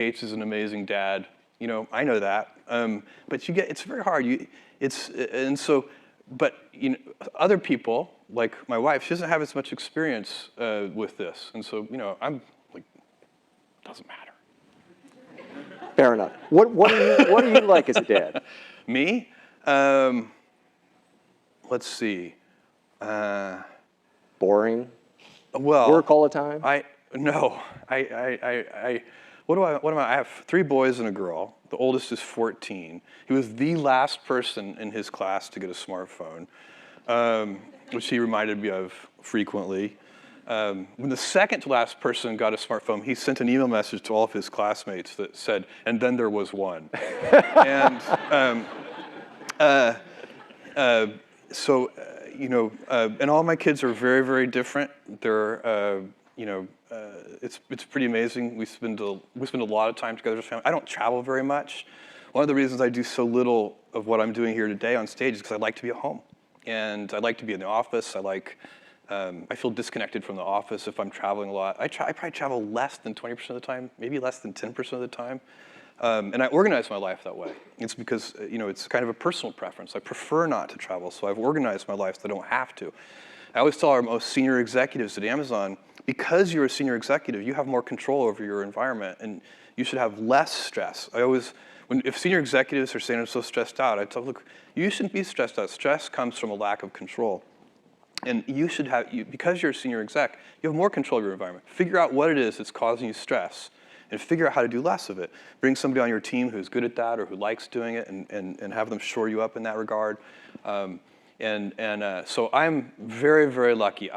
Gates is an amazing dad. You know, I know that. But it's very hard. But you know, other people, like my wife, she doesn't have as much experience with this. And so, you know, I'm like, doesn't matter. Fair enough. What are you like as a dad? Me? Let's see. Boring? Well, work all the time? What am I? I have 3 boys and a girl. The oldest is 14. He was the last person in his class to get a smartphone, which he reminded me of frequently. When the second to last person got a smartphone, he sent an email message to all of his classmates that said, "And then there was one." And you know, and all my kids are very, very different. They're, you know, it's pretty amazing. We spend a lot of time together as a family. I don't travel very much. One of the reasons I do so little of what I'm doing here today on stage is because I like to be at home, and I like to be in the office. I feel disconnected from the office if I'm traveling a lot. I probably travel less than 20% of the time, maybe less than 10% of the time. And I organize my life that way. It's because, you know, it's kind of a personal preference. I prefer not to travel, so I've organized my life so I don't have to. I always tell our most senior executives at Amazon, because you're a senior executive, you have more control over your environment, and you should have less stress. If senior executives are saying I'm so stressed out, I tell them, look, you shouldn't be stressed out. Stress comes from a lack of control. And you should have, because you're a senior exec, you have more control of your environment. Figure out what it is that's causing you stress, and figure out how to do less of it. Bring somebody on your team who's good at that or who likes doing it, and have them shore you up in that regard. So I'm very, very lucky.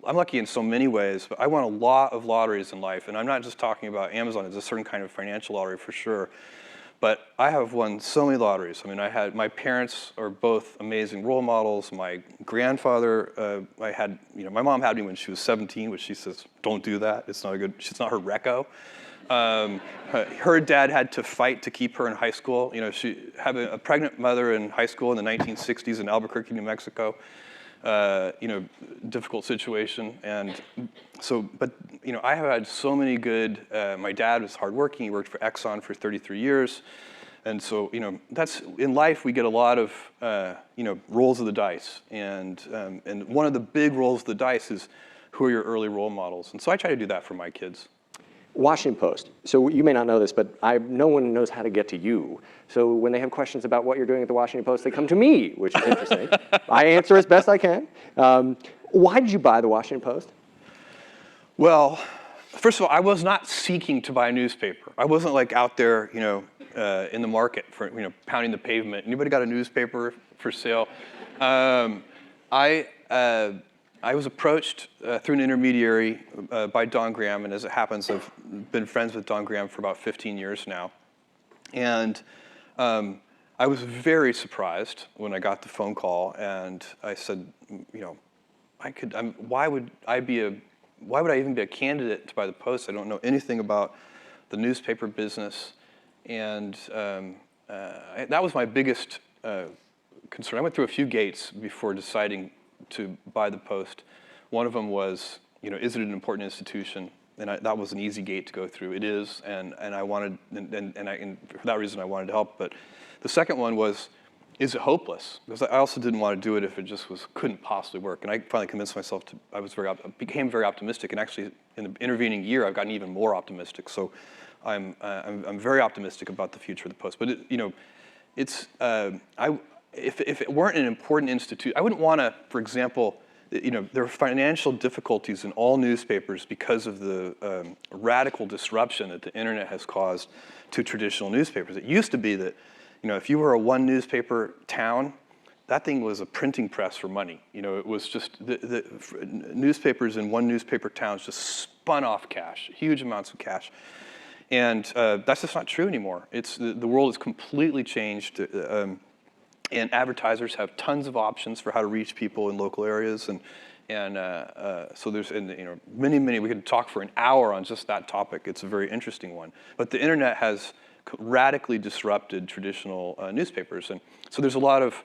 I'm lucky in so many ways, but I won a lot of lotteries in life, and I'm not just talking about Amazon. It's a certain kind of financial lottery for sure. But I have won so many lotteries. I mean, my parents are both amazing role models. My grandfather, my mom had me when she was 17, which she says, don't do that. It's not it's not her reco. Her dad had to fight to keep her in high school. You know, she had a pregnant mother in high school in the 1960s in Albuquerque, New Mexico. You know, difficult situation. And so, but, you know, I have had so many good, my dad was hardworking. He worked for Exxon for 33 years. And so, you know, in life, we get a lot of, you know, rolls of the dice. And one of the big rolls of the dice is who are your early role models. And so I try to do that for my kids. Washington Post. So you may not know this, but no one knows how to get to you. So when they have questions about what you're doing at the Washington Post, they come to me, which is interesting. I answer as best I can. Why did you buy the Washington Post? Well, first of all, I was not seeking to buy a newspaper. I wasn't like out there, you know, in the market for, you know, pounding the pavement. Anybody got a newspaper for sale? I was approached through an intermediary by Don Graham, and as it happens, I've been friends with Don Graham for about 15 years now. And I was very surprised when I got the phone call, and I said, you know, why would I even be a candidate to buy the Post? I don't know anything about the newspaper business, and that was my biggest concern. I went through a few gates before deciding to buy the Post. One of them was, you know, is it an important institution? And that was an easy gate to go through. It is, and I wanted, and for that reason I wanted to help. But the second one was, is it hopeless? Because I also didn't want to do it if it just couldn't possibly work. And I finally convinced myself became very optimistic. And actually, in the intervening year, I've gotten even more optimistic. So I'm very optimistic about the future of the Post. But if it weren't an important institute, I wouldn't want to, for example, you know, there are financial difficulties in all newspapers because of the radical disruption that the internet has caused to traditional newspapers. It used to be that, you know, if you were a one newspaper town, that thing was a printing press for money. You know, it was just, the newspapers in one newspaper towns just spun off cash, huge amounts of cash. And that's just not true anymore. The world has completely changed. And advertisers have tons of options for how to reach people in local areas, so there's, you know, many. We could talk for an hour on just that topic. It's a very interesting one. But the internet has radically disrupted traditional newspapers, and so there's a lot of